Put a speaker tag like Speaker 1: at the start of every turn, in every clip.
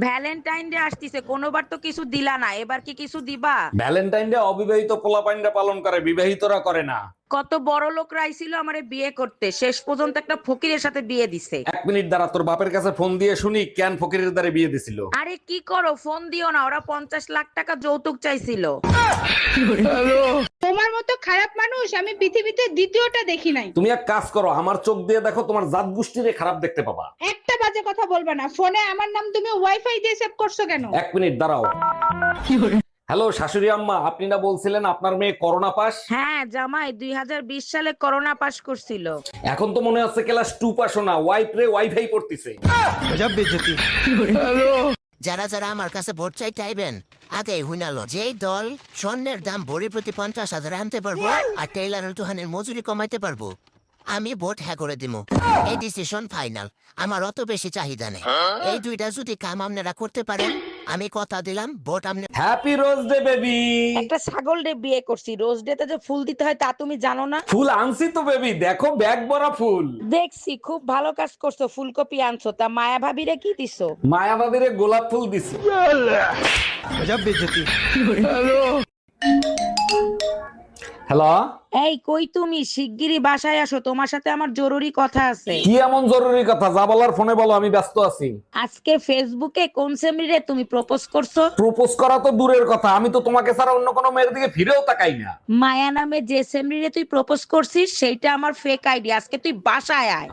Speaker 1: Valentine day আসতিছে, কোনোবার তো কিছু দিলা না, এবার কি কিছু দিবা?
Speaker 2: ভ্যালেন্টাইন ডে অবিবাহিত পোলাপাইনরা পালন করে, বিবাহিতরা করে না।
Speaker 1: কত বড় লোকরা আইছিল আমারে বিয়ে করতে, শেষ পর্যন্ত একটা ফকিরের সাথে বিয়ে দিছে।
Speaker 2: 1 মিনিট দাঁড়া, তোর বাপের কাছে ফোন দিয়ে শুনি কেন ফকিরের দ্বারে বিয়ে দিছিল।
Speaker 1: আরে কি করো, ফোন দিও না, ওরা 50 লাখ টাকা যৌতুক চাইছিল।
Speaker 3: তোমার মতো খারাপ মানুষ আমি পৃথিবীতে দ্বিতীয়টা দেখি নাই।
Speaker 2: তুমি এক কাজ করো, আমার চোখ দিয়ে দেখো, তোমার জাত গোষ্ঠীরে খারাপ দেখতে পাবা।
Speaker 3: একটা বাজে কথা বলবা না, ফোনে আমার নাম তুমি ওয়াইফাই দিয়ে সেভ করছো কেন?
Speaker 2: 1 মিনিট দাঁড়াও। হ্যালো শাশুড়ি আম্মা, আপনি না বলছিলেন আপনার মেয়ে করোনা পাস?
Speaker 1: হ্যাঁ জামাই, 2020 সালে করোনা পাস করছিল।
Speaker 2: এখন তো মনে হচ্ছে ক্লাস 2 পাসও না, ওয়াইফাই পড়তিছে।
Speaker 4: যারা যারা আমার কাছে ভোট চাইতে আইবেন, আগে হুইনালো যেই দল স্বর্ণের দাম ভরি প্রতি 50,000 আনতে পারবো আর টেইলারের দোকানের মজুরি কমাইতে পারবো, আমি ভোট হ্যাঁ করে দিব। এই ডিসিশন ফাইনাল, আমার অত বেশি চাহিদা নেই। এই দুইটা যদি কাম আপনারা করতে পারেন, আমি কথা দিলাম ভোট আপনি।
Speaker 2: Happy rose day baby.
Speaker 1: একটা ছাগল ডে বিয়ে করছি, রোজ ডে তে যে ফুল দিতে হয় তা তুমি জানো না?
Speaker 2: ফুল আনছি তো বেবি, দেখো ব্যাগ ভরা ফুল।
Speaker 1: দেখছি, খুব ভালো কাজ করছো, ফুলকপি আনছো। তা মায়া ভাবিরে কি দিছো?
Speaker 2: মায়া ভাবিরে গোলাপ ফুল দিছি। হ্যালো,
Speaker 1: এই কই তুমি, শিগগিরই বাসায় আসো, তোমার সাথে আমার জরুরি কথা আছে।
Speaker 2: কি এমন জরুরি কথা? যা বলার ফোনে বলো, আমি ব্যস্ত আছি।
Speaker 1: আজকে ফেসবুকে কোন সেমরিরে তুমি প্রপোজ করছো?
Speaker 2: প্রপোজ করা তো দূরের কথা, আমি তো তোমাকে ছাড়া অন্য কোনো মেয়ের দিকে ফিরেও তাকাই না।
Speaker 1: মায়া নামে যে সেমরিরে তুই প্রপোজ করছিস সেইটা আমার ফেক আইডি। আজকে তুই বাসায় আয়।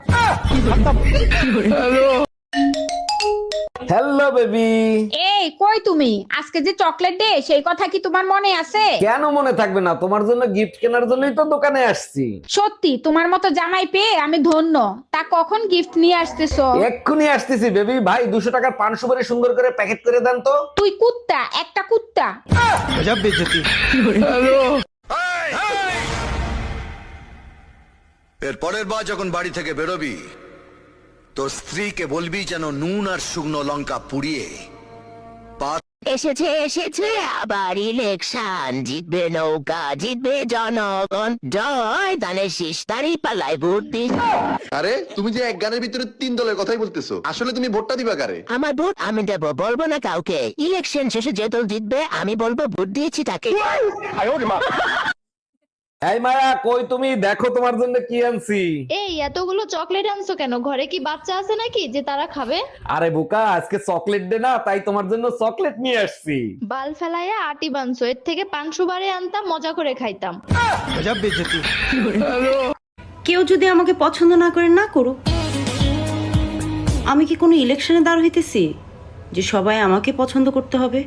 Speaker 2: Hello baby.
Speaker 3: এই কই তুমি? আজকে যে চকলেট ডে সেই কথা কি তোমার মনে আছে?
Speaker 2: কেন মনে থাকবে না, তোমার জন্য গিফট কেনার জন্যই তো দোকানে আসছি।
Speaker 3: সত্যি তোমার মতো জামাই পেয়ে আমি ধন্য। তা কখন গিফট নিয়ে আসতেছো?
Speaker 2: এক্ষুনি আসতেছি বেবি। ভাই 200 টাকার পান সুপারি সুন্দর করে প্যাকেট করে দেন তো।
Speaker 3: তুই কুত্তা, একটা কুত্তা।
Speaker 5: এর পরের বার যখন বাড়ি থেকে বেরোবি, তোর স্ত্রীকে বলবি যেন নুন আর শুকনো লঙ্কা পুড়িয়ে
Speaker 4: এসেছে এসেছে আবার ইলেকশন, জিতবে নৌকা, জিতবে জনগণ, জয় ধানের শীষ, তারই পাল্লায় ভোট দিন।
Speaker 6: আরে তুমি যে এক গানের ভিতরে 3 দলের কথাই বলতেছো, আসলে তুমি ভোটটা দিবা কারে?
Speaker 4: আমার ভোট আমি দেবো, বলবো না কাউকে। ইলেকশন শেষে যে দল জিতবে আমি বলবো ভোট দিয়েছি তাকে।
Speaker 2: এই মায়া, কই তুমি? দেখো তোমার জন্য কি আনছি।
Speaker 7: এই এতগুলো চকলেট আনছো কেন? ঘরে কি বাচ্চা আছে নাকি যে তারা খাবে?
Speaker 2: আরে বোকা, আজকে চকলেট ডে না, তাই তোমার জন্য চকলেট নিয়ে আসছি।
Speaker 7: বাল ফেলাইয়া আটি বানছো, এর থেকে পান সুপারি আনতাম, মজা করে খাইতাম।
Speaker 8: কেউ যদি আমাকে পছন্দ না করে না করুক, আমি কি কোনো ইলেকশনে দাঁড় হইতেছি যে সবাই আমাকে পছন্দ করতে হবে?